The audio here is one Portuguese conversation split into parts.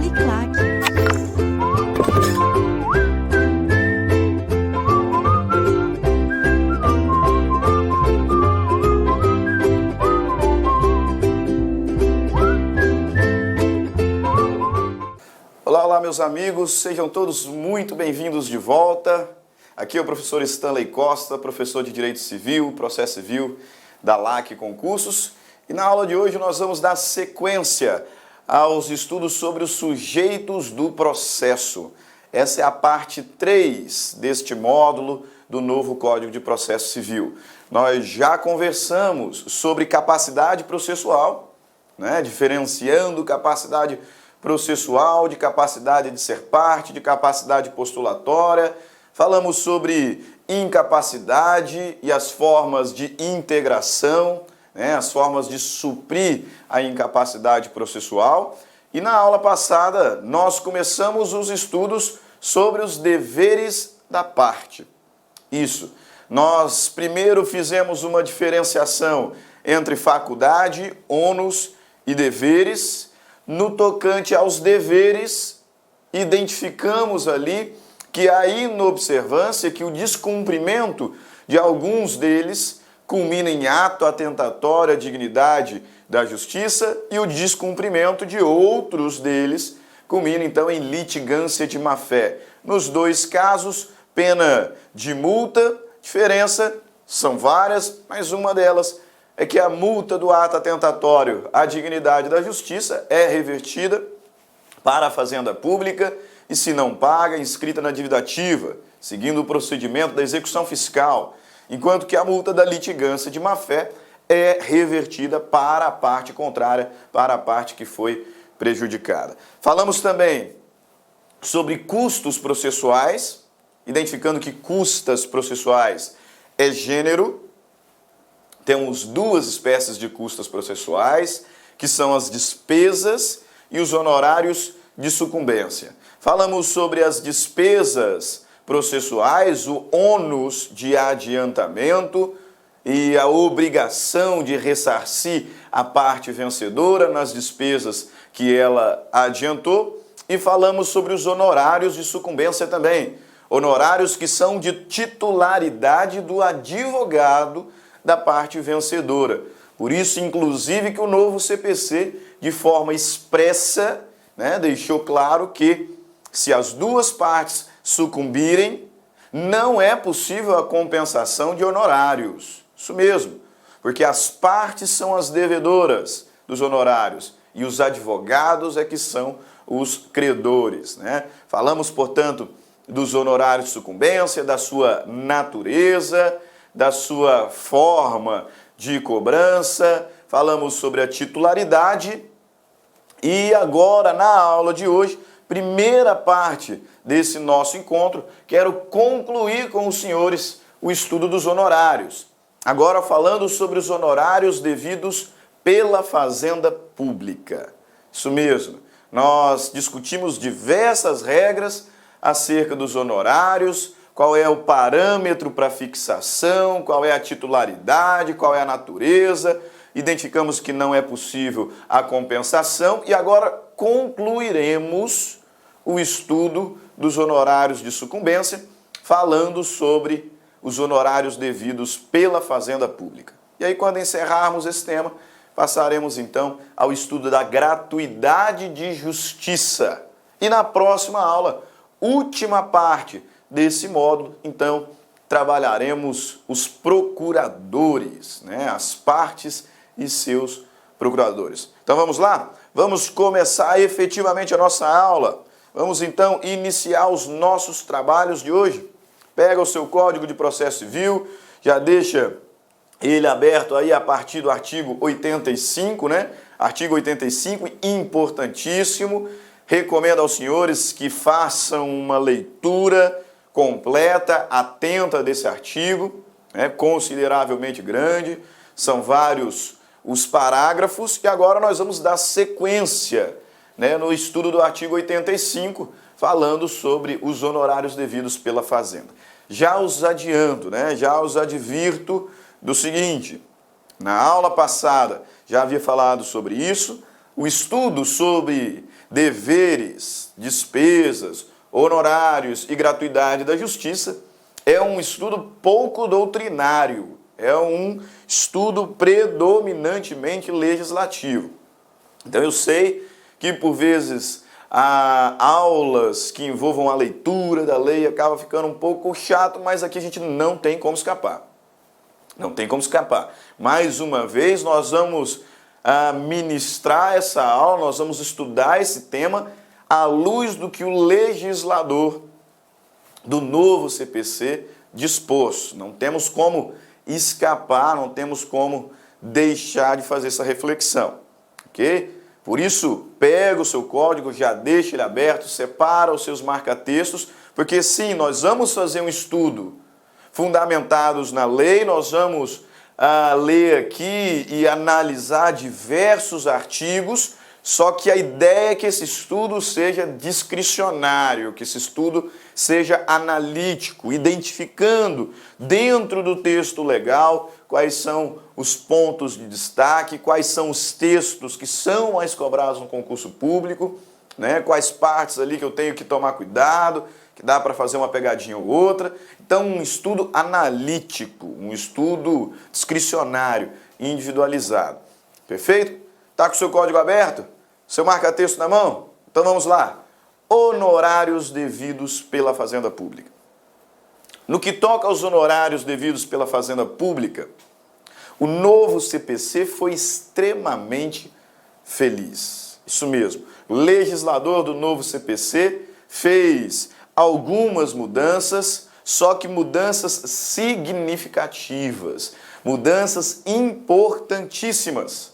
Uniclac. Olá, meus amigos, sejam todos muito bem-vindos de volta. Aqui é o professor Stanley Costa, professor de Direito Civil, Processo Civil da LAC Concursos. E na aula de hoje nós vamos dar sequência aos estudos sobre os sujeitos do processo. Essa é a parte 3 deste módulo do novo Código de Processo Civil. Nós já conversamos sobre capacidade processual, diferenciando capacidade processual, de capacidade de ser parte, de capacidade postulatória. Falamos sobre incapacidade e as formas de integração, as formas de suprir a incapacidade processual. E na aula passada nós começamos os estudos sobre os deveres da parte. Isso. Nós primeiro fizemos uma diferenciação entre faculdade, ônus e deveres. No tocante aos deveres, identificamos ali que há inobservância, que o descumprimento de alguns deles culmina em ato atentatório à dignidade da justiça e o descumprimento de outros deles culmina então em litigância de má-fé. Nos dois casos, pena de multa, diferença são várias, mas uma delas é que a multa do ato atentatório à dignidade da justiça é revertida para a Fazenda Pública e, se não paga, inscrita na dívida ativa, seguindo o procedimento da execução fiscal, enquanto que a multa da litigância de má-fé é revertida para a parte contrária, para a parte que foi prejudicada. Falamos também sobre custos processuais, identificando que custas processuais é gênero. Temos duas espécies de custas processuais, que são as despesas e os honorários de sucumbência. Falamos sobre as despesas processuais, o ônus de adiantamento e a obrigação de ressarcir a parte vencedora nas despesas que ela adiantou. E falamos sobre os honorários de sucumbência também. Honorários que são de titularidade do advogado da parte vencedora. Por isso, inclusive, que o novo CPC, de forma expressa, deixou claro que se as duas partes sucumbirem, não é possível a compensação de honorários. Isso mesmo, porque as partes são as devedoras dos honorários e os advogados é que são os credores. Falamos, portanto, dos honorários de sucumbência, da sua natureza, da sua forma de cobrança, falamos sobre a titularidade e agora na aula de hoje, primeira parte desse nosso encontro, quero concluir com os senhores o estudo dos honorários. Agora falando sobre os honorários devidos pela Fazenda Pública. Isso mesmo, nós discutimos diversas regras acerca dos honorários, qual é o parâmetro para fixação, qual é a titularidade, qual é a natureza. Identificamos que não é possível a compensação e agora concluiremos o estudo dos honorários de sucumbência, falando sobre os honorários devidos pela Fazenda Pública. E aí, quando encerrarmos esse tema, passaremos então ao estudo da gratuidade de justiça. E na próxima aula, última parte desse módulo, então, trabalharemos os procuradores, as partes e seus procuradores. Então vamos lá? Vamos começar efetivamente a nossa aula. Vamos então iniciar os nossos trabalhos de hoje. Pega o seu Código de Processo Civil, já deixa ele aberto aí a partir do artigo 85, Artigo 85, importantíssimo. Recomendo aos senhores que façam uma leitura completa, atenta desse artigo, consideravelmente grande, são vários os parágrafos, e agora nós vamos dar sequência no estudo do artigo 85, falando sobre os honorários devidos pela Fazenda. Já os adianto, já os advirto do seguinte: na aula passada já havia falado sobre isso, o estudo sobre deveres, despesas, honorários e gratuidade da justiça, é um estudo pouco doutrinário, é um estudo predominantemente legislativo. Então eu sei que por vezes aulas que envolvam a leitura da lei acaba ficando um pouco chato, mas aqui a gente não tem como escapar. Não tem como escapar. Mais uma vez nós vamos ministrar essa aula, nós vamos estudar esse tema à luz do que o legislador do novo CPC dispôs. Não temos como escapar, não temos como deixar de fazer essa reflexão, ok? Por isso, pega o seu código, já deixa ele aberto, separa os seus marca-textos, porque sim, nós vamos fazer um estudo fundamentados na lei, nós vamos ler aqui e analisar diversos artigos, só que a ideia é que esse estudo seja discricionário, que esse estudo seja analítico, identificando dentro do texto legal quais são os pontos de destaque, quais são os textos que são mais cobrados no concurso público, né? Quais partes ali que eu tenho que tomar cuidado, que dá para fazer uma pegadinha ou outra. Então, um estudo analítico, um estudo discricionário, individualizado. Perfeito? Está com o seu código aberto? Seu marca-texto na mão? Então vamos lá. Honorários devidos pela Fazenda Pública. No que toca aos honorários devidos pela Fazenda Pública, o novo CPC foi extremamente feliz. Isso mesmo. O legislador do novo CPC fez algumas mudanças, só que mudanças significativas, mudanças importantíssimas.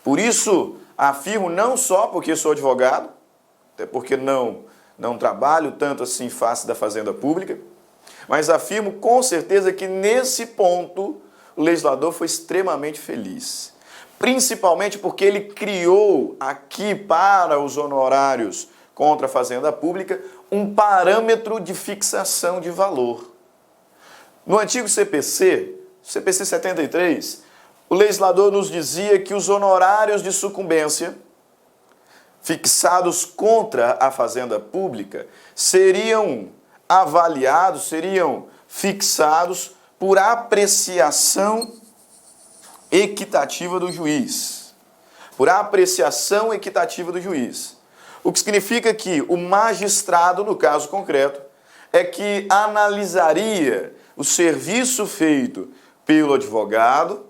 Por isso, afirmo não só porque sou advogado, até porque não trabalho tanto assim em face da Fazenda Pública, mas afirmo com certeza que nesse ponto o legislador foi extremamente feliz. Principalmente porque ele criou aqui para os honorários contra a Fazenda Pública um parâmetro de fixação de valor. No antigo CPC 73, o legislador nos dizia que os honorários de sucumbência fixados contra a Fazenda Pública seriam avaliados, seriam fixados por apreciação equitativa do juiz. Por apreciação equitativa do juiz. O que significa que o magistrado, no caso concreto, é que analisaria o serviço feito pelo advogado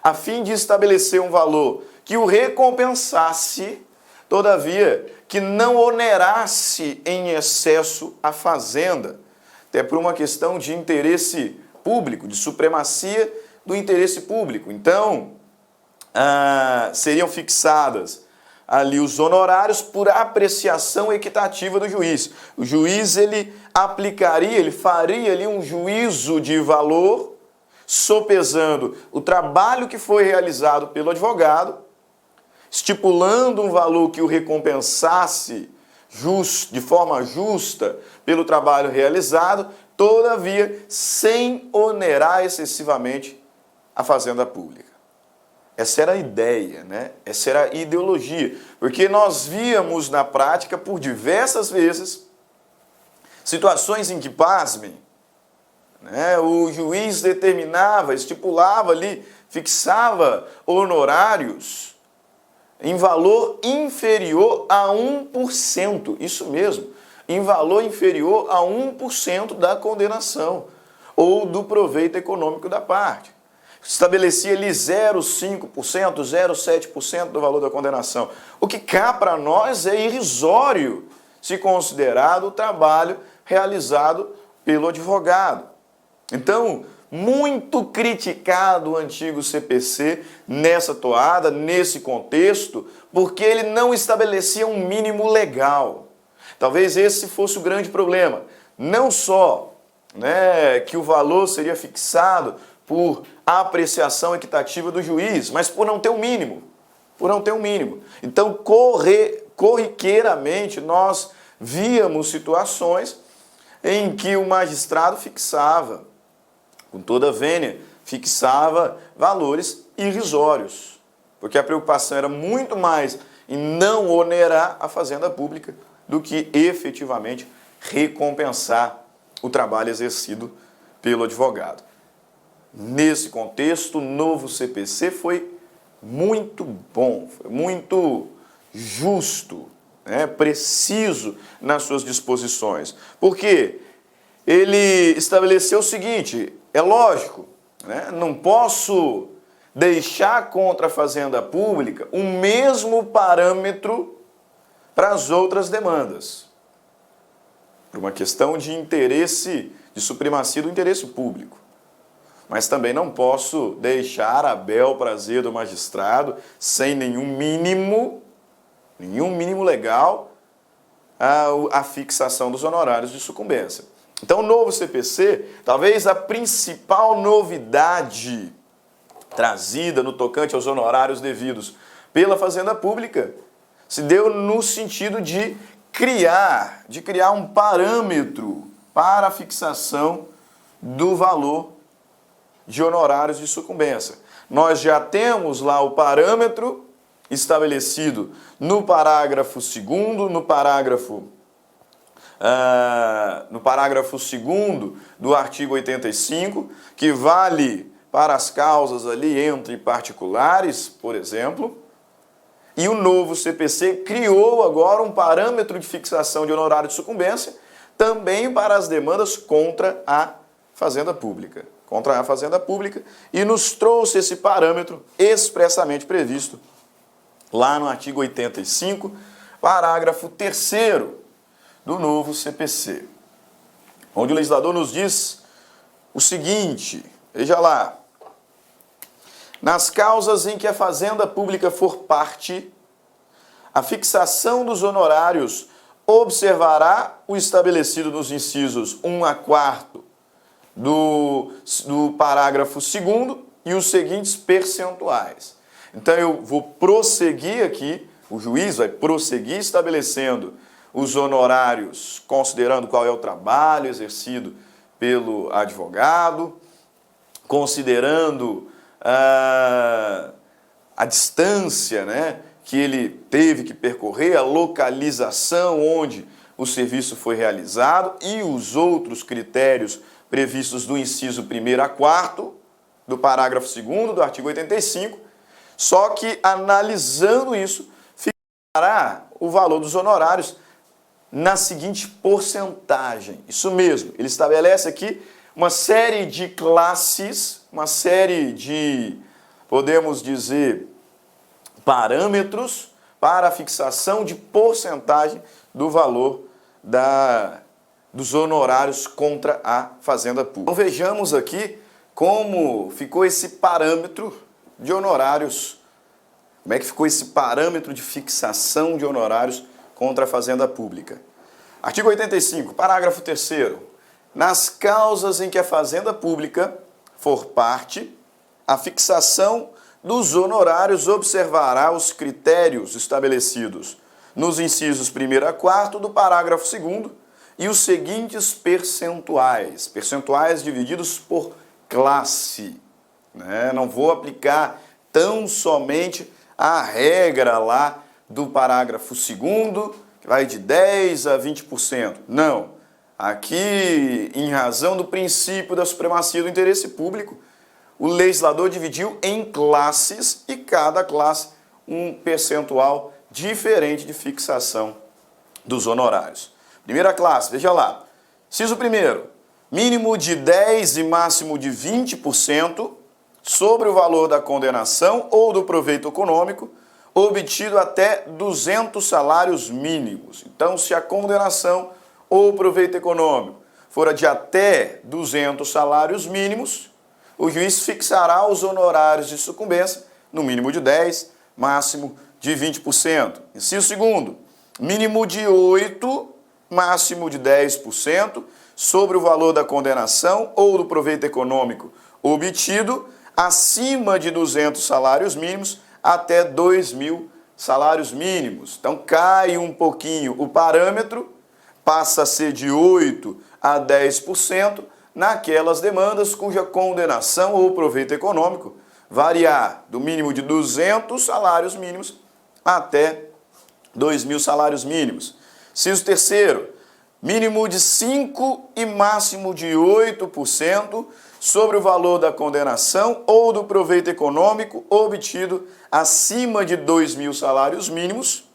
a fim de estabelecer um valor que o recompensasse, todavia, que não onerasse em excesso a fazenda, até por uma questão de interesse público, de supremacia do interesse público. Então, seriam fixadas ali os honorários por apreciação equitativa do juiz. O juiz, ele aplicaria, ele faria ali um juízo de valor, sopesando o trabalho que foi realizado pelo advogado, estipulando um valor que o recompensasse de forma justa pelo trabalho realizado, todavia sem onerar excessivamente a Fazenda Pública. Essa era a ideia, né? Essa era a ideologia, porque nós víamos na prática por diversas vezes situações em que, pasmem, né, o juiz determinava, estipulava ali, fixava honorários em valor inferior a 1%, isso mesmo, em valor inferior a 1% da condenação ou do proveito econômico da parte. Estabelecia ali 0,5%, 0,7% do valor da condenação. O que cá para nós é irrisório, se considerado o trabalho realizado pelo advogado. Então, muito criticado o antigo CPC nessa toada, nesse contexto, porque ele não estabelecia um mínimo legal. Talvez esse fosse o grande problema. Não só, né, que o valor seria fixado por apreciação equitativa do juiz, mas por não ter um mínimo. Por não ter um mínimo. Então, corriqueiramente, nós víamos situações em que o magistrado fixava, com toda a vênia, fixava valores irrisórios, porque a preocupação era muito mais e não onerar a Fazenda Pública do que efetivamente recompensar o trabalho exercido pelo advogado. Nesse contexto, o novo CPC foi muito bom, foi muito justo, né, preciso nas suas disposições. Porque ele estabeleceu o seguinte, é lógico, né, não posso deixar contra a Fazenda Pública o mesmo parâmetro para as outras demandas. Por uma questão de interesse, de supremacia do interesse público. Mas também não posso deixar a bel prazer do magistrado, sem nenhum mínimo legal, a fixação dos honorários de sucumbência. Então, o novo CPC, talvez a principal novidade trazida no tocante aos honorários devidos pela Fazenda Pública, se deu no sentido de criar um parâmetro para a fixação do valor de honorários de sucumbência. Nós já temos lá o parâmetro estabelecido no parágrafo 2º, no parágrafo 2º do artigo 85, que vale para as causas ali entre particulares, por exemplo, e o novo CPC criou agora um parâmetro de fixação de honorário de sucumbência também para as demandas contra a Fazenda Pública. E nos trouxe esse parâmetro expressamente previsto lá no artigo 85, parágrafo 3º do novo CPC, onde o legislador nos diz o seguinte, veja lá, nas causas em que a Fazenda Pública for parte, a fixação dos honorários observará o estabelecido nos incisos 1 a 4º do parágrafo 2º e os seguintes percentuais. Então eu vou prosseguir aqui, o juiz vai prosseguir estabelecendo os honorários, considerando qual é o trabalho exercido pelo advogado, considerando a distância, né, que ele teve que percorrer, a localização onde o serviço foi realizado e os outros critérios previstos do inciso 1º a 4º do parágrafo 2º do artigo 85, só que analisando isso, ficará o valor dos honorários na seguinte porcentagem. Isso mesmo, ele estabelece aqui uma série de classes, uma série de, podemos dizer, parâmetros para a fixação de porcentagem do valor dos honorários contra a Fazenda Pública. Então vejamos aqui como ficou esse parâmetro de honorários, como é que ficou esse parâmetro de fixação de honorários contra a Fazenda Pública. Artigo 85, parágrafo 3º. Nas causas em que a Fazenda Pública for parte, a fixação dos honorários observará os critérios estabelecidos nos incisos 1º a 4º do parágrafo 2º e os seguintes percentuais. Percentuais divididos por classe. Né? Não vou aplicar tão somente a regra lá do parágrafo 2º, que vai de 10% a 20%. Não. Aqui, em razão do princípio da supremacia do interesse público, o legislador dividiu em classes e cada classe um percentual diferente de fixação dos honorários. Primeira classe, veja lá. Inciso 1º, mínimo de 10% e máximo de 20% sobre o valor da condenação ou do proveito econômico obtido até 200 salários mínimos. Então, se a condenação ou o proveito econômico for de até 200 salários mínimos, o juiz fixará os honorários de sucumbência no mínimo de 10%, máximo de 20%. Inciso 2º, mínimo de 8%, máximo de 10% sobre o valor da condenação ou do proveito econômico obtido acima de 200 salários mínimos até 2.000 salários mínimos. Então cai um pouquinho o parâmetro, passa a ser de 8% a 10% naquelas demandas cuja condenação ou proveito econômico variar do mínimo de 200 salários mínimos até 2.000 salários mínimos. Inciso terceiro, mínimo de 5% e máximo de 8% sobre o valor da condenação ou do proveito econômico obtido acima de 2.000 salários mínimos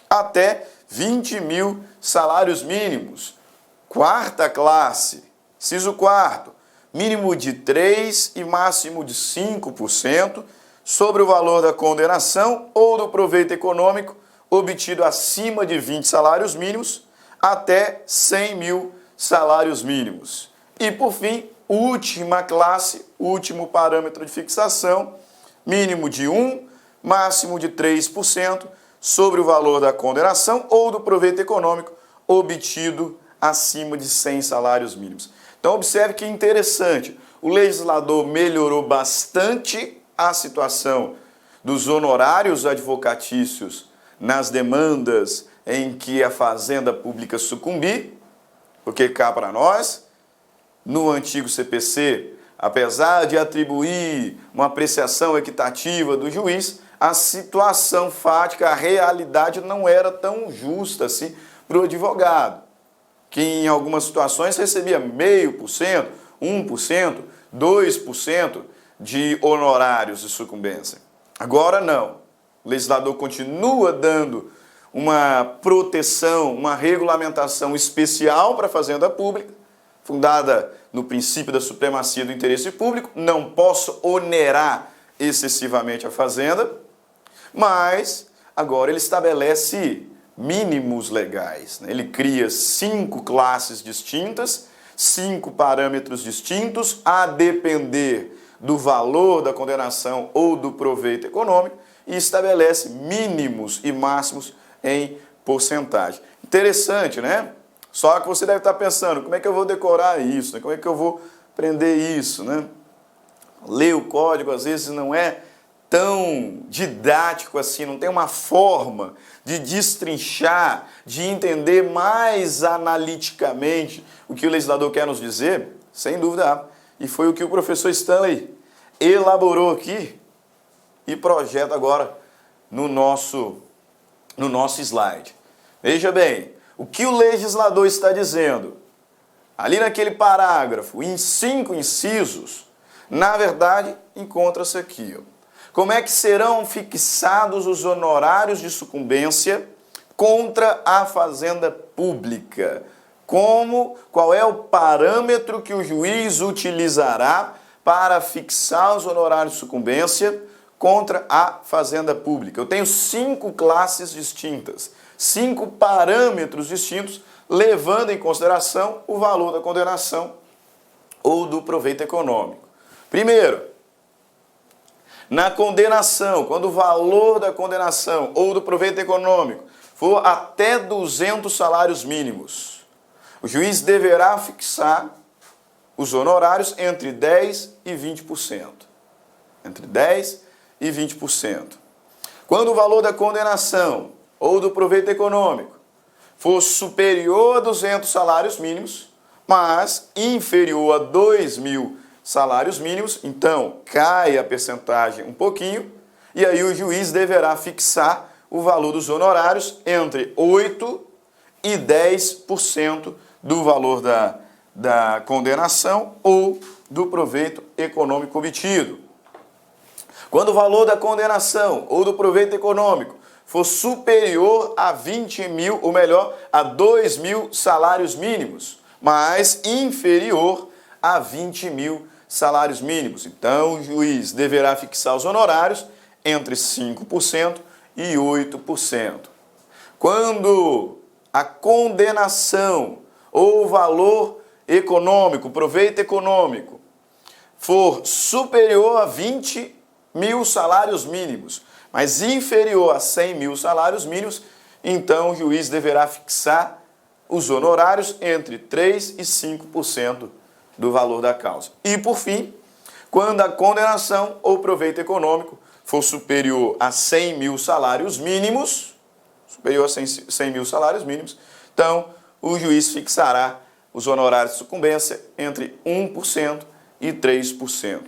até 20.000 salários mínimos. Quarta classe, inciso quarto, mínimo de 3% e máximo de 5% sobre o valor da condenação ou do proveito econômico obtido acima de 20 salários mínimos até 100.000 salários mínimos. E, por fim, última classe, último parâmetro de fixação, mínimo de 1%, máximo de 3% sobre o valor da condenação ou do proveito econômico obtido acima de 100 salários mínimos. Então, observe que interessante, o legislador melhorou bastante a situação dos honorários advocatícios nas demandas em que a Fazenda Pública sucumbir, porque cá para nós, no antigo CPC, apesar de atribuir uma apreciação equitativa do juiz, a situação fática, a realidade não era tão justa assim para o advogado, que em algumas situações recebia 0,5%, 1%, 2% de honorários de sucumbência. Agora não. O legislador continua dando uma proteção, uma regulamentação especial para a Fazenda Pública, fundada no princípio da supremacia do interesse público. Não posso onerar excessivamente a Fazenda, mas agora ele estabelece mínimos legais. Ele cria 5 classes distintas, 5 parâmetros distintos, a depender do valor da condenação ou do proveito econômico, e estabelece mínimos e máximos em porcentagem. Interessante, né? Só que você deve estar pensando, como é que eu vou decorar isso? Como é que eu vou aprender isso, né? Ler o código às vezes não é tão didático assim, não tem uma forma de destrinchar, de entender mais analiticamente o que o legislador quer nos dizer, sem dúvida. E foi o que o professor Stanley elaborou aqui e projeta agora no nosso slide. Veja bem, o que o legislador está dizendo? Ali naquele parágrafo, em 5 incisos, na verdade, encontra-se aqui. Como é que serão fixados os honorários de sucumbência contra a Fazenda Pública? Qual é o parâmetro que o juiz utilizará para fixar os honorários de sucumbência contra a Fazenda Pública? Eu tenho 5 classes distintas, 5 parâmetros distintos, levando em consideração o valor da condenação ou do proveito econômico. Primeiro, na condenação, quando o valor da condenação ou do proveito econômico for até 200 salários mínimos, o juiz deverá fixar os honorários entre 10% e 20%. Entre 10% e 20%. Quando o valor da condenação ou do proveito econômico for superior a 200 salários mínimos, mas inferior a 2.000 salários mínimos, então cai a percentagem um pouquinho, e aí o juiz deverá fixar o valor dos honorários entre 8% e 10% do valor da condenação ou do proveito econômico obtido. Quando o valor da condenação ou do proveito econômico for superior a 20.000, ou melhor, a 2.000 salários mínimos, mas inferior a 20.000 salários mínimos. Então, o juiz deverá fixar os honorários entre 5% e 8%. Quando a condenação ou o valor econômico, proveito econômico, for superior a 20.000 salários mínimos, mas inferior a 100.000 salários mínimos, então o juiz deverá fixar os honorários entre 3% e 5% do valor da causa. E, por fim, quando a condenação ou proveito econômico for superior a 100.000 salários mínimos, então o juiz fixará os honorários de sucumbência entre 1% e 3%.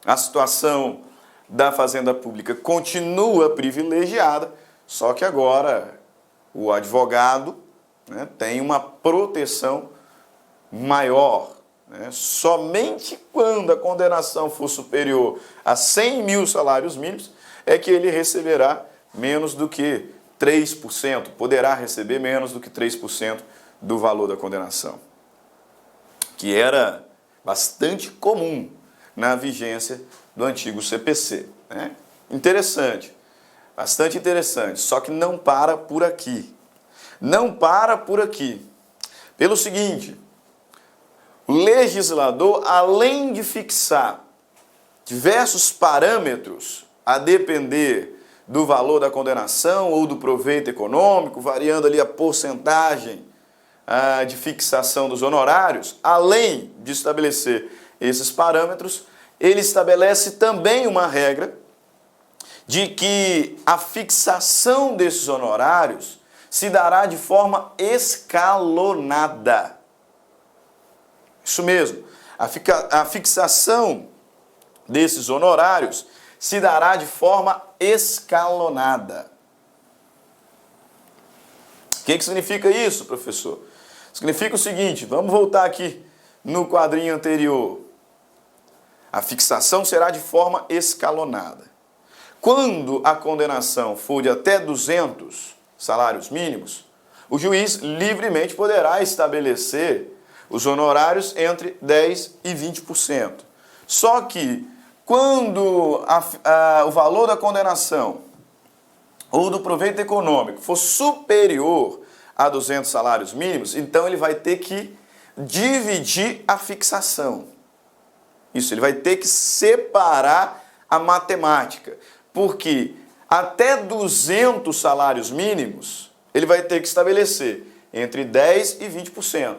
A situação da Fazenda Pública continua privilegiada, só que agora o advogado, né, tem uma proteção maior, né? Somente quando a condenação for superior a 100 mil salários mínimos é que ele receberá menos do que 3%, poderá receber menos do que 3% do valor da condenação, que era bastante comum na vigência do antigo CPC, né? Interessante, bastante interessante, só que não para por aqui. Não para por aqui. Pelo seguinte, o legislador, além de fixar diversos parâmetros a depender do valor da condenação ou do proveito econômico, variando ali a porcentagem de fixação dos honorários, além de estabelecer esses parâmetros, ele estabelece também uma regra de que a fixação desses honorários se dará de forma escalonada. Isso mesmo, a fixação desses honorários se dará de forma escalonada. O que significa isso, professor? Significa o seguinte, vamos voltar aqui no quadrinho anterior. A fixação será de forma escalonada. Quando a condenação for de até 200 salários mínimos, o juiz livremente poderá estabelecer os honorários entre 10% e 20%. Só que, quando o valor da condenação ou do proveito econômico for superior a 200 salários mínimos, então ele vai ter que dividir a fixação. Isso, ele vai ter que separar a matemática, porque até 200 salários mínimos, ele vai ter que estabelecer entre 10% e 20%.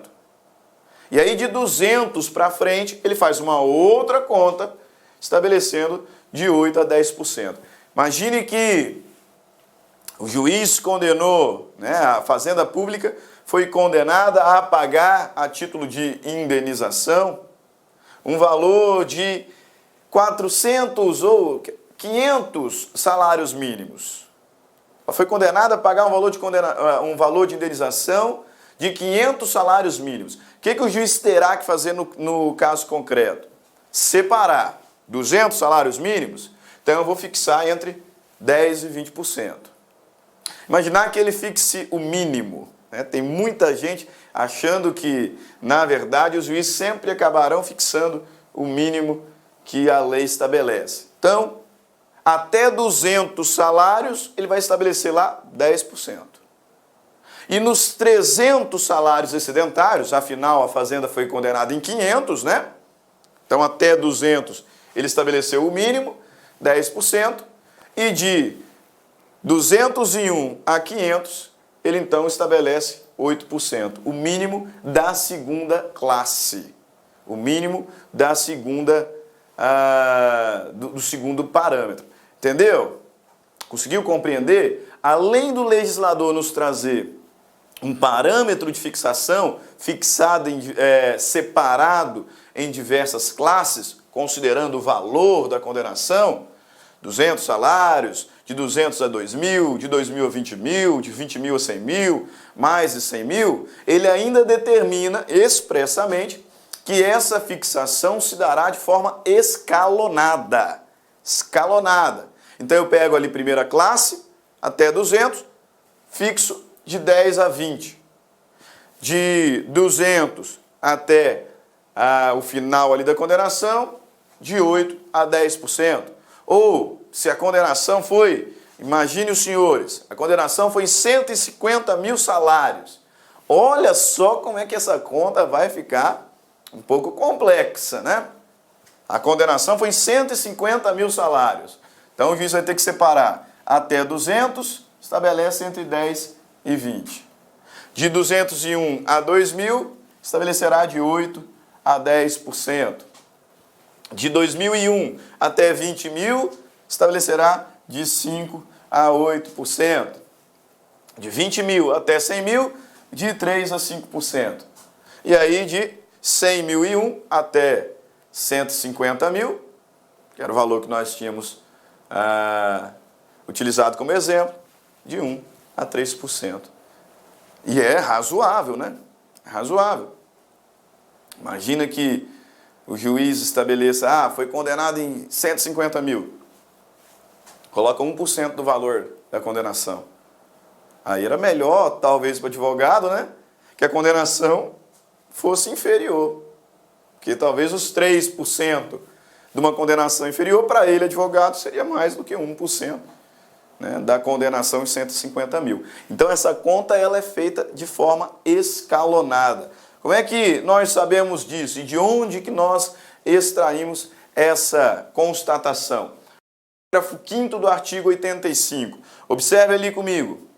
E aí de 200 para frente, ele faz uma outra conta, estabelecendo de 8% a 10%. Imagine que o juiz condenou, né, a Fazenda Pública foi condenada a pagar, a título de indenização, um valor de 400 ou 500 salários mínimos. Ela foi condenada a pagar um valor de indenização de 500 salários mínimos. O que o juiz terá que fazer no caso concreto? Separar 200 salários mínimos, então eu vou fixar entre 10% e 20%. Imaginar que ele fixe o mínimo, né? Tem muita gente achando que, na verdade, os juízes sempre acabarão fixando o mínimo que a lei estabelece. Então, até 200 salários, ele vai estabelecer lá 10%. E nos 300 salários excedentários, afinal a Fazenda foi condenada em 500, né? Então, até 200, ele estabeleceu o mínimo, 10%, e de 201 a 500, ele então estabelece 8%, o mínimo da segunda classe, o mínimo da segunda, do segundo parâmetro. Entendeu? Conseguiu compreender? Além do legislador nos trazer um parâmetro de fixação fixado, separado em diversas classes, considerando o valor da condenação, 200 salários, de 200 a 2.000, de 2.000 a 20.000, de 20.000 a 100.000, mais de 100.000, ele ainda determina expressamente que essa fixação se dará de forma escalonada. Escalonada. Então eu pego ali primeira classe, até 200, fixo de 10 a 20. De 200 até o final ali da condenação, de 8% a 10%. Ou, se a condenação foi, imagine os senhores, a condenação foi em 150 mil salários. Olha só como é que essa conta vai ficar um pouco complexa, né? A condenação foi em 150 mil salários. Então o juiz vai ter que separar até 200, estabelece entre 10 e 20. De 201 a 2.000, estabelecerá de 8% a 10%. De 2001 até 20.000, estabelecerá de 5% a 8%. De 20.000 até 100.000, de 3% a 5%. E aí de 100.001 até 150.000, que era o valor que nós tínhamos utilizado como exemplo, de 1% a 3%. E é razoável, né? É razoável. Imagina que o juiz estabeleça, foi condenado em 150 mil. Coloca 1% do valor da condenação. Aí era melhor, talvez para o advogado, né? Que a condenação fosse inferior. Porque talvez os 3% de uma condenação inferior, para ele, advogado, seria mais do que 1%, né, da condenação em 150 mil. Então, essa conta ela é feita de forma escalonada. Como é que nós sabemos disso? E de onde que nós extraímos essa constatação? Parágrafo 5º do artigo 85. Observe ali comigo.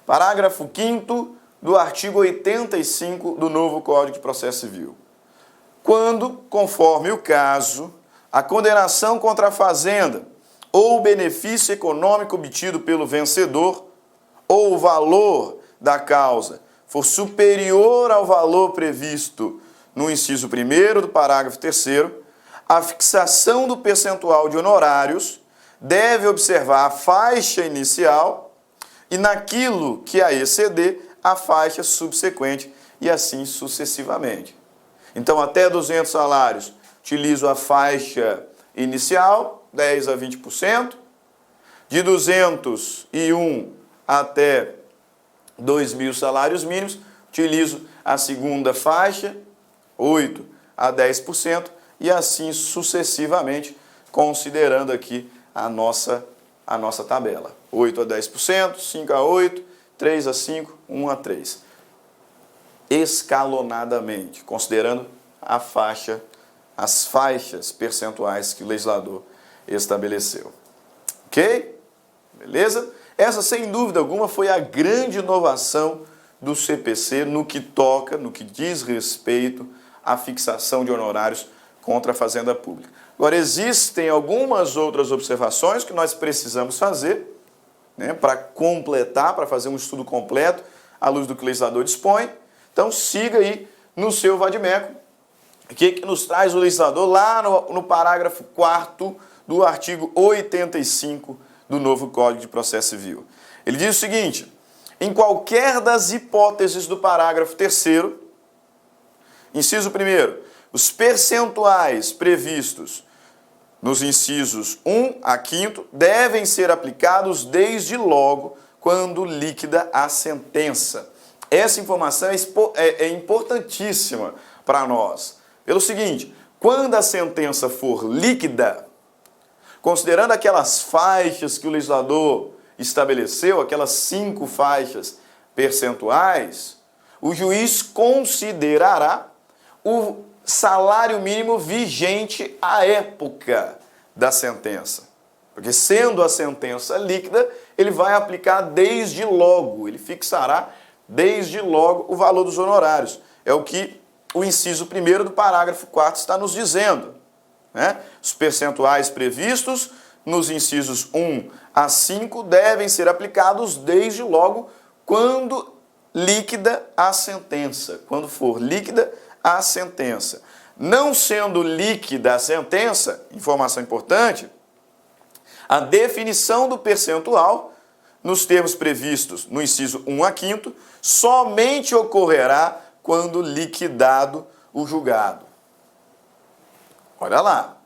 Parágrafo 5º do artigo 85 do novo Código de Processo Civil. Quando, conforme o caso, a condenação contra a fazenda ou o benefício econômico obtido pelo vencedor ou o valor da causa for superior ao valor previsto no inciso 1º do parágrafo 3º, a fixação do percentual de honorários deve observar a faixa inicial e, naquilo que a exceder, a faixa subsequente e assim sucessivamente. Então, até 200 salários, utilizo a faixa inicial, 10% a 20%. De 201 até 2.000 salários mínimos, utilizo a segunda faixa, 8% a 10%, e assim sucessivamente, considerando aqui a nossa tabela. 8% a 10%, 5% a 8%, 3% a 5%, 1% a 3%. Escalonadamente, considerando as faixas percentuais que o legislador estabeleceu. Ok? Beleza? Essa, sem dúvida alguma, foi a grande inovação do CPC no que diz respeito à fixação de honorários contra a Fazenda Pública. Agora, existem algumas outras observações que nós precisamos fazer, né, para completar, para fazer um estudo completo, à luz do que o legislador dispõe. Então, siga aí no seu vade-mecum. O que nos traz o legislador lá no parágrafo 4º do artigo 85 do novo Código de Processo Civil. Ele diz o seguinte: em qualquer das hipóteses do parágrafo 3º, inciso 1º, os percentuais previstos nos incisos 1 a 5º devem ser aplicados desde logo quando líquida a sentença. Essa informação é importantíssima para nós. Pelo seguinte, quando a sentença for líquida, considerando aquelas faixas que o legislador estabeleceu, aquelas 5 faixas percentuais, o juiz considerará o salário mínimo vigente à época da sentença. Porque sendo a sentença líquida, ele vai aplicar desde logo, ele fixará desde logo o valor dos honorários. É o que o inciso 1º do parágrafo 4º está nos dizendo, né? Os percentuais previstos nos incisos 1 a 5 devem ser aplicados desde logo quando líquida a sentença. Quando for líquida a sentença. Não sendo líquida a sentença, informação importante, a definição do percentual nos termos previstos no inciso 1 a 5º somente ocorrerá quando liquidado o julgado. Olha lá,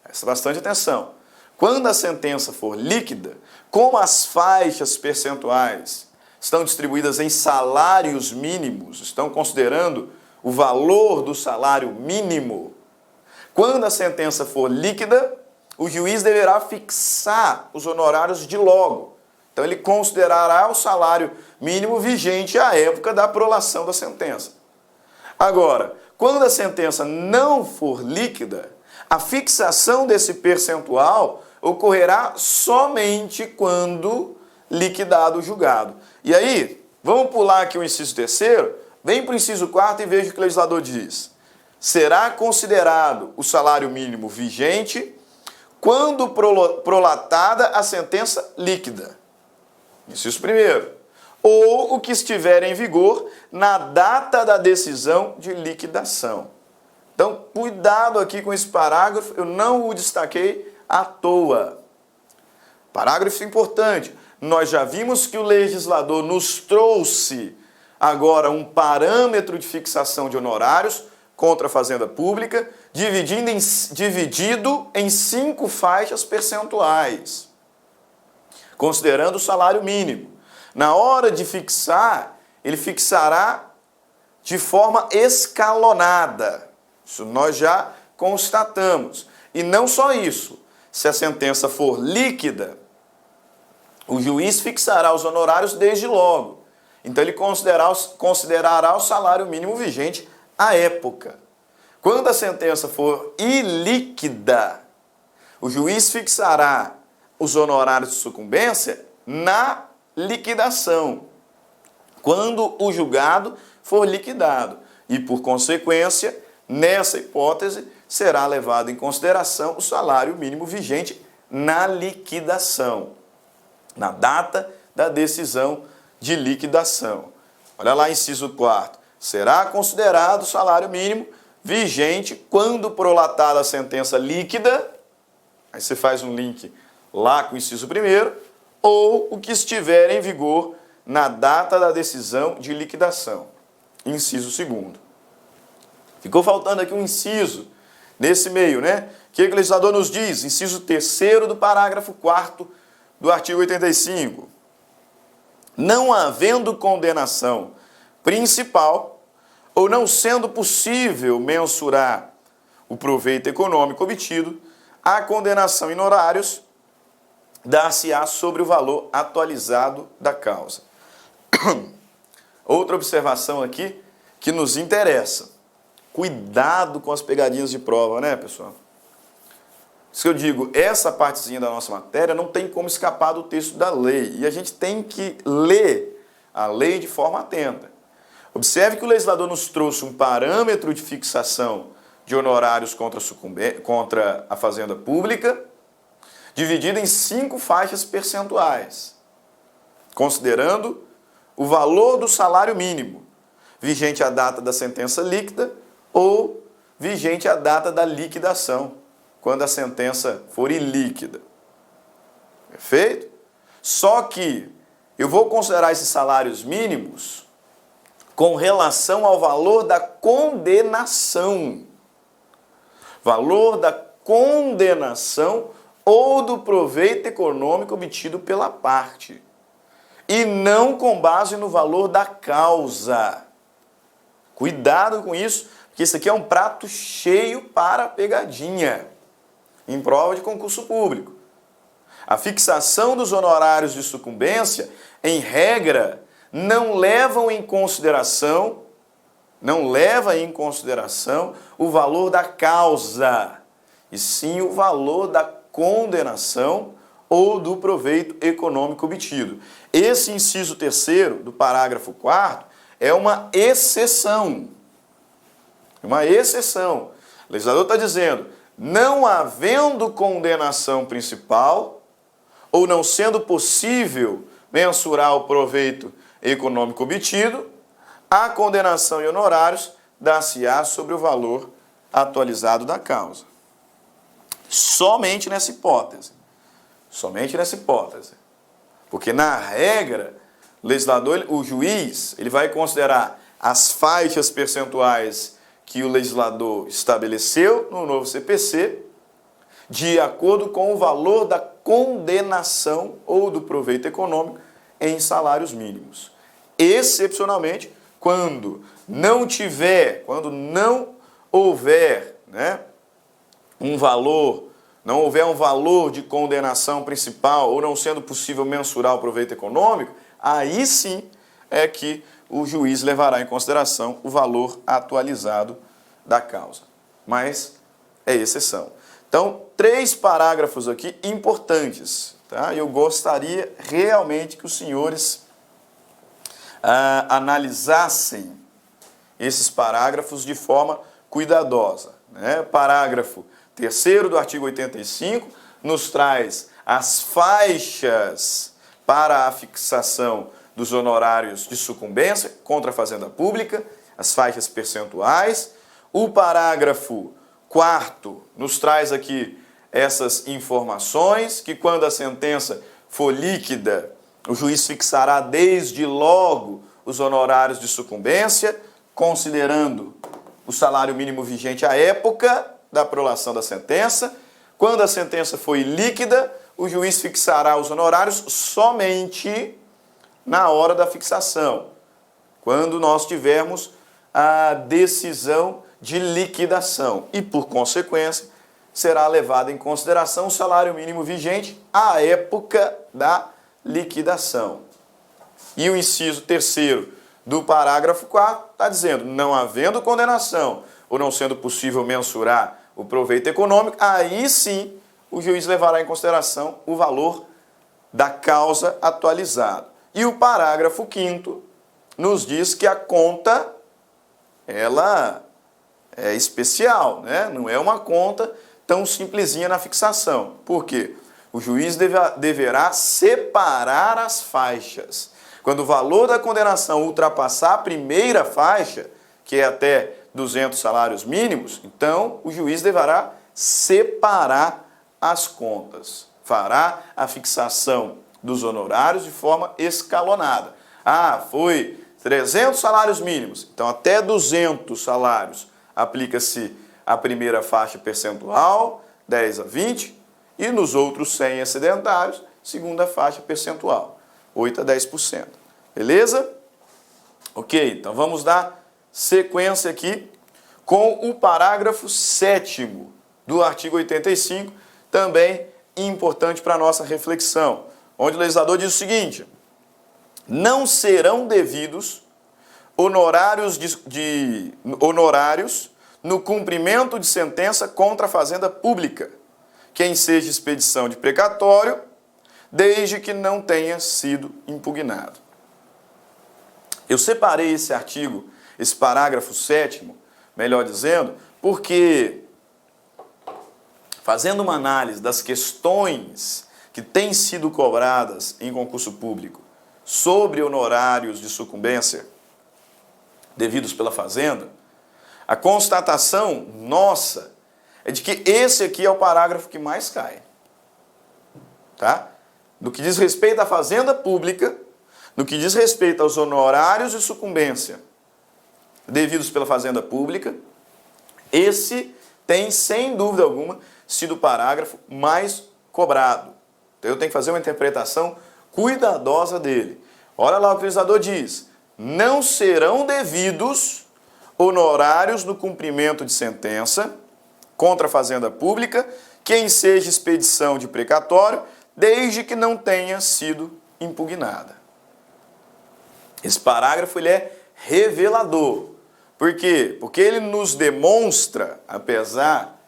presta bastante atenção. Quando a sentença for líquida, como as faixas percentuais estão distribuídas em salários mínimos, estão considerando o valor do salário mínimo, quando a sentença for líquida, o juiz deverá fixar os honorários de logo. Então, ele considerará o salário mínimo vigente à época da prolação da sentença. Agora, quando a sentença não for líquida, a fixação desse percentual ocorrerá somente quando liquidado o julgado. E aí, vamos pular aqui o inciso 3º, vem para o inciso 4º e veja o que o legislador diz. Será considerado o salário mínimo vigente quando prolatada a sentença líquida. Inciso 1º. Ou o que estiver em vigor na data da decisão de liquidação. Então, cuidado aqui com esse parágrafo, eu não o destaquei à toa. Parágrafo importante. Nós já vimos que o legislador nos trouxe agora um parâmetro de fixação de honorários contra a Fazenda Pública, dividido em 5 faixas percentuais, considerando o salário mínimo. Na hora de fixar, ele fixará de forma escalonada. Isso nós já constatamos. E não só isso, se a sentença for líquida, o juiz fixará os honorários desde logo. Então ele considerará o salário mínimo vigente à época. Quando a sentença for ilíquida, o juiz fixará os honorários de sucumbência na liquidação, quando o julgado for liquidado. E, por consequência, nessa hipótese, será levado em consideração o salário mínimo vigente na liquidação, na data da decisão de liquidação. Olha lá, inciso 4º. Será considerado o salário mínimo vigente quando prolatada a sentença líquida, aí você faz um link lá com o inciso 1º, ou o que estiver em vigor na data da decisão de liquidação. Inciso 2º. Ficou faltando aqui um inciso nesse meio, né? O que o legislador nos diz? Inciso 3º do parágrafo 4º do artigo 85. Não havendo condenação principal ou não sendo possível mensurar o proveito econômico obtido, a condenação em honorários dar-se-á sobre o valor atualizado da causa. Outra observação aqui que nos interessa. Cuidado com as pegadinhas de prova, né, pessoal? Isso que eu digo, essa partezinha da nossa matéria não tem como escapar do texto da lei. E a gente tem que ler a lei de forma atenta. Observe que o legislador nos trouxe um parâmetro de fixação de honorários contra a Fazenda Pública, dividido em 5 faixas percentuais, considerando o valor do salário mínimo, vigente à data da sentença líquida ou vigente à data da liquidação, quando a sentença for ilíquida. Perfeito? Só que eu vou considerar esses salários mínimos com relação ao valor da condenação. Valor da condenação ou do proveito econômico obtido pela parte. E não com base no valor da causa. Cuidado com isso, porque isso aqui é um prato cheio para pegadinha em prova de concurso público. A fixação dos honorários de sucumbência, em regra, não leva em consideração o valor da causa, e sim o valor da condenação ou do proveito econômico obtido. Esse inciso 3º do parágrafo 4º é uma exceção. Uma exceção. O legislador está dizendo, não havendo condenação principal ou não sendo possível mensurar o proveito econômico obtido, a condenação em honorários dar-se-á sobre o valor atualizado da causa. Somente nessa hipótese. Somente nessa hipótese. Porque, na regra, o legislador, o juiz, ele vai considerar as faixas percentuais que o legislador estabeleceu no novo CPC de acordo com o valor da condenação ou do proveito econômico em salários mínimos. Excepcionalmente, quando não houver um valor de condenação principal ou não sendo possível mensurar o proveito econômico, aí sim é que o juiz levará em consideração o valor atualizado da causa. Mas é exceção. Então, 3 parágrafos aqui importantes. Tá? Eu gostaria realmente que os senhores analisassem esses parágrafos de forma cuidadosa. Né? Parágrafo 3º do artigo 85 nos traz as faixas para a fixação dos honorários de sucumbência contra a Fazenda Pública, as faixas percentuais. O parágrafo 4º nos traz aqui essas informações, que quando a sentença for líquida, o juiz fixará desde logo os honorários de sucumbência, considerando o salário mínimo vigente à época da prolação da sentença. Quando a sentença foi líquida, o juiz fixará os honorários somente na hora da fixação, quando nós tivermos a decisão de liquidação. E, por consequência, será levado em consideração o salário mínimo vigente à época da liquidação. E o inciso 3º do parágrafo 4 está dizendo: não havendo condenação ou não sendo possível mensurar o proveito econômico, aí sim o juiz levará em consideração o valor da causa atualizado. E o parágrafo 5º nos diz que a conta, ela é especial, né? Não é uma conta tão simplesinha na fixação. Por quê? O juiz deverá separar as faixas. Quando o valor da condenação ultrapassar a primeira faixa, que é até 200 salários mínimos, então o juiz deverá separar as contas. Fará a fixação dos honorários de forma escalonada. Ah, foi 300 salários mínimos, então até 200 salários aplica-se a primeira faixa percentual, 10 a 20, e nos outros 100 excedentários, segunda faixa percentual, 8 a 10%. Beleza? Ok, então vamos dar sequência aqui com o parágrafo 7º do artigo 85, também importante para a nossa reflexão, onde o legislador diz o seguinte: não serão devidos honorários no cumprimento de sentença contra a fazenda pública, quem seja expedição de precatório, desde que não tenha sido impugnado. Eu separei esse artigo, esse parágrafo 7º, melhor dizendo, porque, fazendo uma análise das questões que têm sido cobradas em concurso público sobre honorários de sucumbência devidos pela Fazenda, a constatação nossa é de que esse aqui é o parágrafo que mais cai. Tá? No que diz respeito à Fazenda Pública, no que diz respeito aos honorários de sucumbência devidos pela Fazenda Pública, esse tem, sem dúvida alguma, sido o parágrafo mais cobrado. Então eu tenho que fazer uma interpretação cuidadosa dele. Olha lá o que o legislador diz: não serão devidos honorários no cumprimento de sentença contra a Fazenda Pública, quem seja expedição de precatório, desde que não tenha sido impugnada. Esse parágrafo ele é revelador. Por quê? Porque ele nos demonstra, apesar,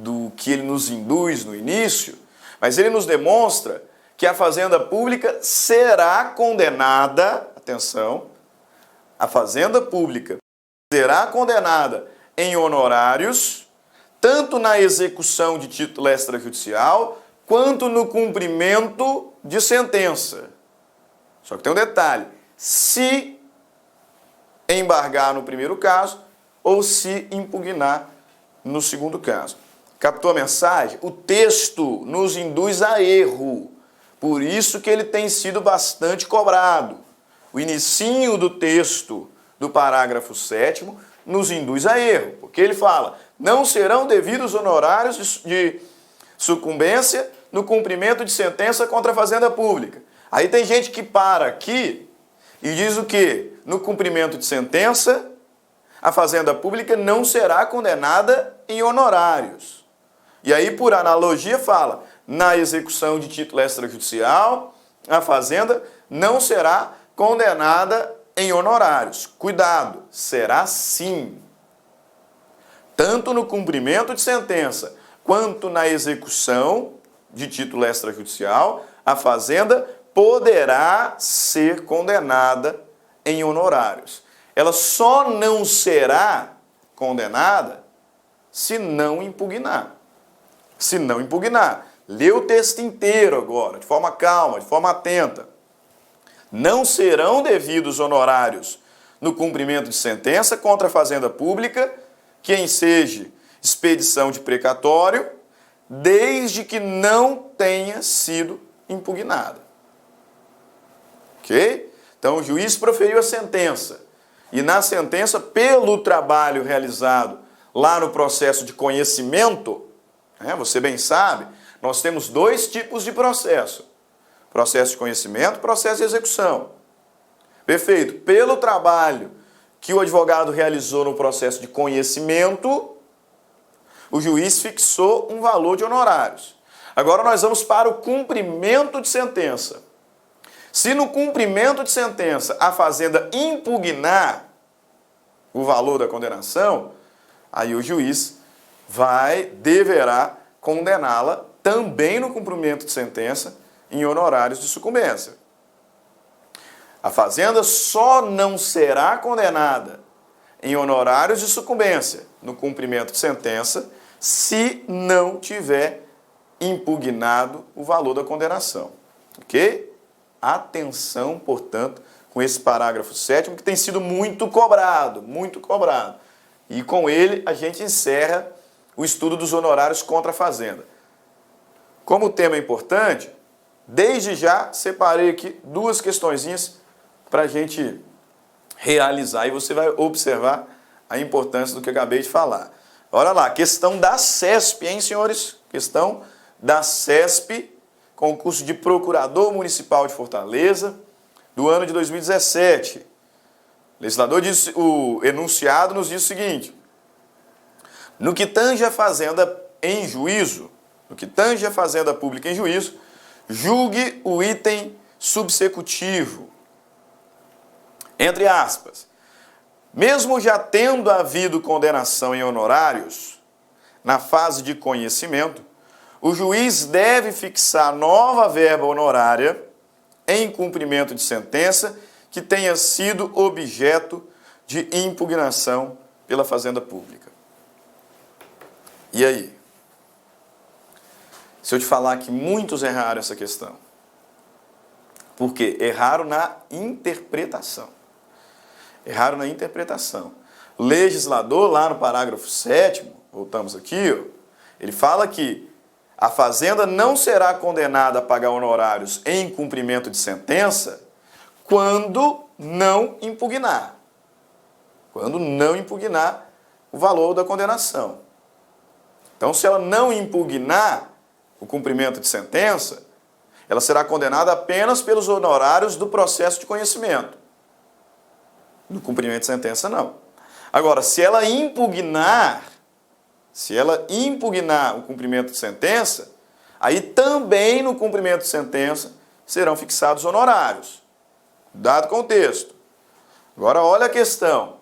do que ele nos induz no início, mas ele nos demonstra que a Fazenda Pública será condenada, atenção, a Fazenda Pública será condenada em honorários, tanto na execução de título extrajudicial, quanto no cumprimento de sentença. Só que tem um detalhe: se embargar no primeiro caso ou se impugnar no segundo caso. Captou a mensagem? O texto nos induz a erro. Por isso que ele tem sido bastante cobrado. O inicinho do texto do parágrafo 7º nos induz a erro, porque ele fala: não serão devidos honorários de sucumbência no cumprimento de sentença contra a Fazenda Pública. Aí tem gente que para aqui e diz o quê? No cumprimento de sentença, a Fazenda Pública não será condenada em honorários. E aí, por analogia, fala: na execução de título extrajudicial, a Fazenda não será condenada em honorários. Cuidado, será sim. Tanto no cumprimento de sentença, quanto na execução de título extrajudicial, a Fazenda poderá ser condenada em honorários. Ela só não será condenada se não impugnar. Se não impugnar. Lê o texto inteiro agora, de forma calma, de forma atenta. Não serão devidos honorários no cumprimento de sentença contra a Fazenda Pública, quem seja expedição de precatório, desde que não tenha sido impugnada. Ok? Então, o juiz proferiu a sentença. E na sentença, pelo trabalho realizado lá no processo de conhecimento, você bem sabe, nós temos dois tipos de processo. Processo de conhecimento, processo de execução. Perfeito. Pelo trabalho que o advogado realizou no processo de conhecimento, o juiz fixou um valor de honorários. Agora nós vamos para o cumprimento de sentença. Se no cumprimento de sentença a fazenda impugnar o valor da condenação, aí o juiz deverá condená-la também no cumprimento de sentença em honorários de sucumbência. A fazenda só não será condenada em honorários de sucumbência no cumprimento de sentença se não tiver impugnado o valor da condenação. Ok? Atenção, portanto, com esse parágrafo 7º, que tem sido muito cobrado, muito cobrado. E com ele a gente encerra o estudo dos honorários contra a fazenda. Como o tema é importante, desde já separei aqui duas questõezinhas para a gente realizar. E você vai observar a importância do que eu acabei de falar. Olha lá, questão da CESP, hein, senhores? Questão da CESP, concurso de Procurador Municipal de Fortaleza, do ano de 2017. O legislador disse, o enunciado nos diz o seguinte: no que tange a fazenda em juízo, no que tange a fazenda pública em juízo, julgue o item subsecutivo, entre aspas, mesmo já tendo havido condenação em honorários, na fase de conhecimento, o juiz deve fixar nova verba honorária em cumprimento de sentença que tenha sido objeto de impugnação pela fazenda pública. E aí? Se eu te falar que muitos erraram essa questão. Por quê? Erraram na interpretação. Erraram na interpretação. O legislador, lá no parágrafo 7º, voltamos aqui, ele fala que a fazenda não será condenada a pagar honorários em cumprimento de sentença quando não impugnar. Quando não impugnar o valor da condenação. Então, se ela não impugnar o cumprimento de sentença, ela será condenada apenas pelos honorários do processo de conhecimento. No cumprimento de sentença, não. Agora, se ela impugnar o cumprimento de sentença, aí também no cumprimento de sentença serão fixados honorários. Dado o contexto. Agora, olha a questão.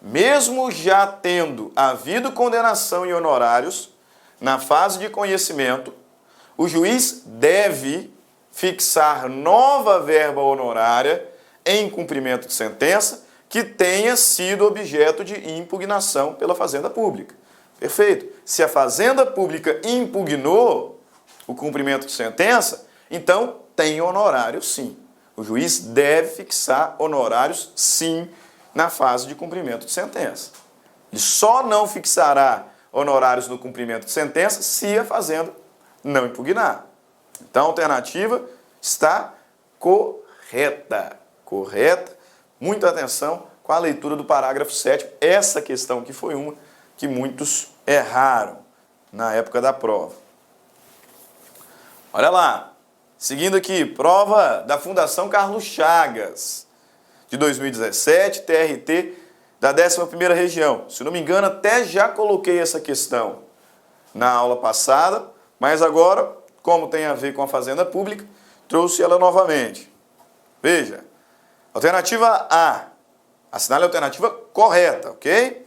Mesmo já tendo havido condenação em honorários, na fase de conhecimento, o juiz deve fixar nova verba honorária em cumprimento de sentença que tenha sido objeto de impugnação pela fazenda pública. Perfeito. Se a fazenda pública impugnou o cumprimento de sentença, então tem honorário sim. O juiz deve fixar honorários sim na fase de cumprimento de sentença. Ele só não fixará honorários no cumprimento de sentença se a fazenda não impugnar. Então a alternativa está correta. Correta. Muita atenção com a leitura do parágrafo 7º. Essa questão que foi uma que muitos erraram na época da prova. Olha lá. Seguindo aqui, prova da Fundação Carlos Chagas, de 2017, TRT da 11ª Região. Se não me engano, até já coloquei essa questão na aula passada, mas agora, como tem a ver com a fazenda pública, trouxe ela novamente. Veja, alternativa A, assinale a alternativa correta, ok?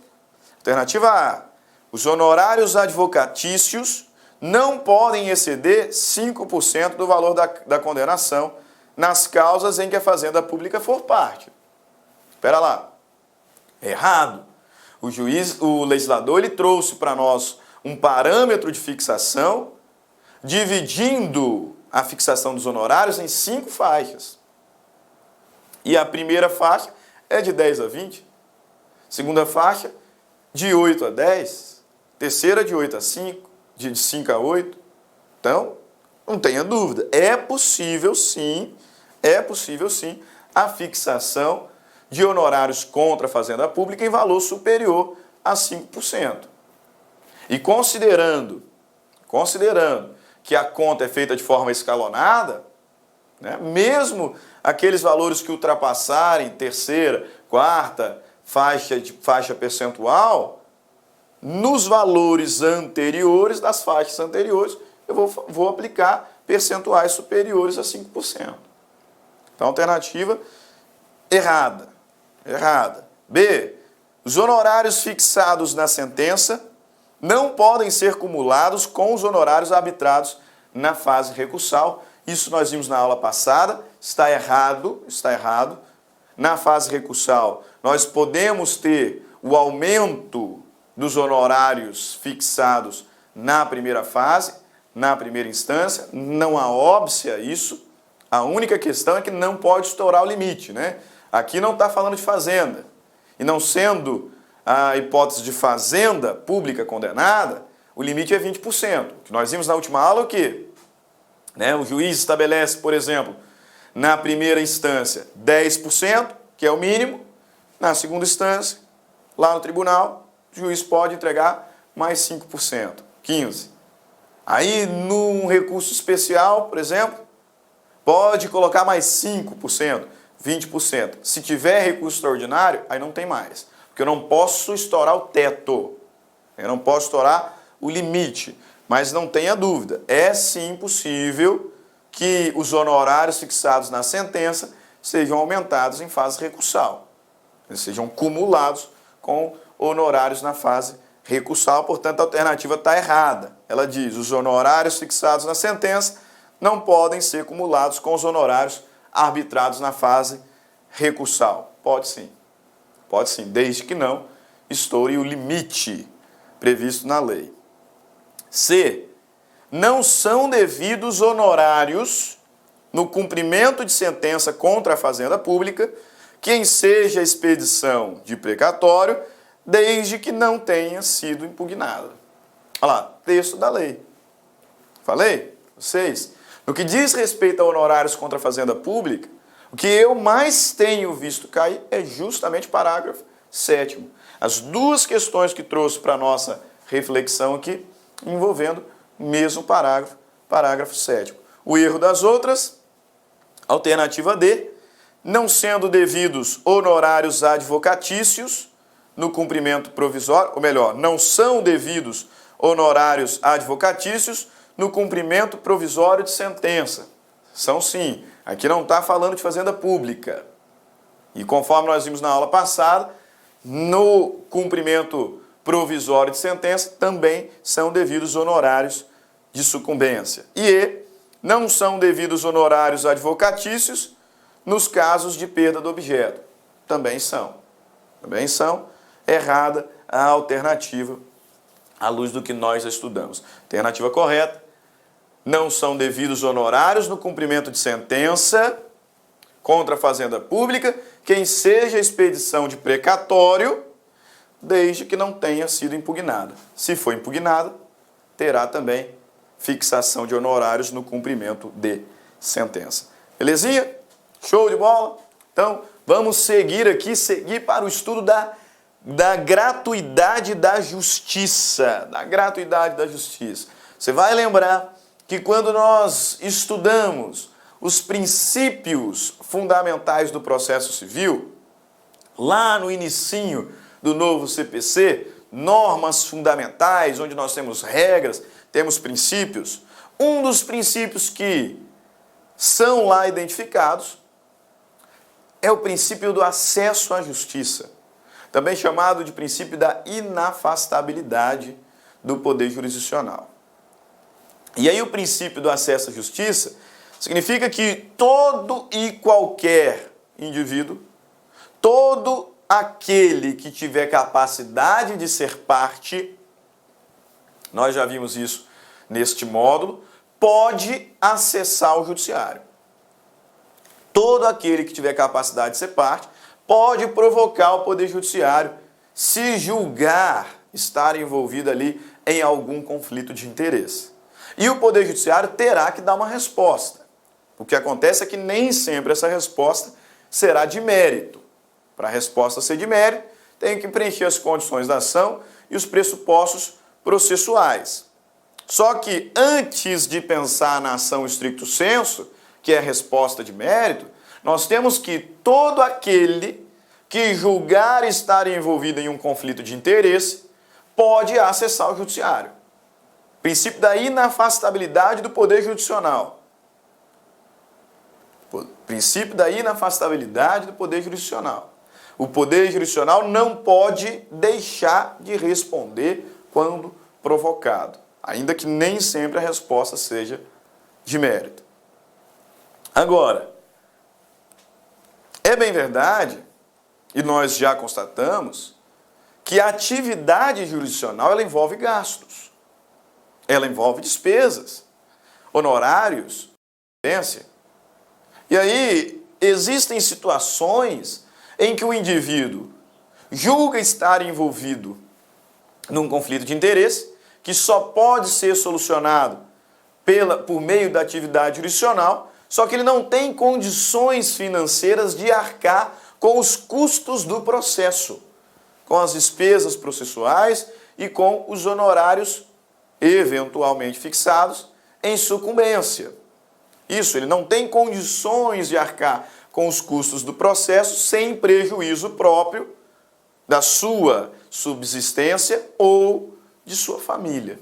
Alternativa A, os honorários advocatícios não podem exceder 5% do valor da condenação nas causas em que a fazenda pública for parte. Espera lá. Errado. O legislador, ele trouxe para nós um parâmetro de fixação, dividindo a fixação dos honorários em 5 faixas. E a primeira faixa é de 10 a 20, segunda faixa de 8 a 10, terceira de 8 a 5, de 5 a 8. Então, não tenha dúvida, é possível sim a fixação de honorários contra a Fazenda Pública em valor superior a 5%. E considerando que a conta é feita de forma escalonada, né, mesmo aqueles valores que ultrapassarem terceira, quarta faixa percentual, nos valores anteriores, das faixas anteriores, eu vou aplicar percentuais superiores a 5%. Então, alternativa errada. B. Os honorários fixados na sentença não podem ser cumulados com os honorários arbitrados na fase recursal. Isso nós vimos na aula passada, está errado. Na fase recursal, nós podemos ter o aumento dos honorários fixados na primeira fase, na primeira instância, não há óbice a isso. A única questão é que não pode estourar o limite, né? Aqui não está falando de fazenda. E não sendo a hipótese de fazenda pública condenada, o limite é 20%. O que nós vimos na última aula é o quê? Né? O juiz estabelece, por exemplo, na primeira instância 10%, que é o mínimo. Na segunda instância, lá no tribunal, o juiz pode entregar mais 5%, 15%. Aí, num recurso especial, por exemplo, pode colocar mais 5%, 20%. Se tiver recurso extraordinário, aí não tem mais. Porque eu não posso estourar o teto. Eu não posso estourar o limite. Mas não tenha dúvida, é sim possível que os honorários fixados na sentença sejam aumentados em fase recursal. Eles sejam cumulados com honorários na fase recursal. Portanto, a alternativa está errada. Ela diz, os honorários fixados na sentença não podem ser cumulados com os honorários arbitrados na fase recursal. Pode sim, desde que não estoure o limite previsto na lei. C. Não são devidos honorários no cumprimento de sentença contra a Fazenda Pública que enseja a expedição de precatório, desde que não tenha sido impugnada. Olha lá, texto da lei. Falei? Vocês? No que diz respeito a honorários contra a Fazenda Pública, o que eu mais tenho visto cair é justamente o parágrafo 7º. As duas questões que trouxe para a nossa reflexão aqui, envolvendo o mesmo parágrafo, parágrafo 7º. O erro das outras, alternativa D, não sendo devidos honorários advocatícios no cumprimento provisório, ou melhor, não são devidos honorários advocatícios no cumprimento provisório de sentença. São sim. Aqui não está falando de fazenda pública. E conforme nós vimos na aula passada, no cumprimento provisório de sentença também são devidos honorários de sucumbência. E não são devidos honorários advocatícios nos casos de perda do objeto. Também são. Errada a alternativa à luz do que nós estudamos. Alternativa correta. Não são devidos honorários no cumprimento de sentença contra a Fazenda Pública que enseja a expedição de precatório, desde que não tenha sido impugnada. Se for impugnada, terá também fixação de honorários no cumprimento de sentença. Belezinha? Show de bola? Então, vamos seguir para o estudo da gratuidade da justiça. Você vai lembrar que quando nós estudamos os princípios fundamentais do processo civil, lá no inicinho do novo CPC, normas fundamentais, onde nós temos regras, temos princípios, um dos princípios que são lá identificados é o princípio do acesso à justiça, também chamado de princípio da inafastabilidade do poder jurisdicional. E aí o princípio do acesso à justiça significa que todo e qualquer indivíduo, todo aquele que tiver capacidade de ser parte, nós já vimos isso neste módulo, pode acessar o judiciário. Todo aquele que tiver capacidade de ser parte pode provocar o Poder Judiciário se julgar estar envolvido ali em algum conflito de interesse. E o Poder Judiciário terá que dar uma resposta. O que acontece é que nem sempre essa resposta será de mérito. Para a resposta ser de mérito, tem que preencher as condições da ação e os pressupostos processuais. Só que antes de pensar na ação stricto sensu, que é a resposta de mérito, nós temos que todo aquele que julgar estar envolvido em um conflito de interesse pode acessar o judiciário. Princípio da inafastabilidade do poder jurisdicional. Princípio da inafastabilidade do poder jurisdicional. O poder jurisdicional não pode deixar de responder quando provocado, ainda que nem sempre a resposta seja de mérito. Agora, é bem verdade, e nós já constatamos, que a atividade jurisdicional ela envolve gastos, ela envolve despesas, honorários, e aí existem situações em que o indivíduo julga estar envolvido num conflito de interesse que só pode ser solucionado por meio da atividade jurisdicional, só que ele não tem condições financeiras de arcar com os custos do processo, com as despesas processuais e com os honorários eventualmente fixados em sucumbência. Isso, ele não tem condições de arcar com os custos do processo sem prejuízo próprio da sua subsistência ou de sua família.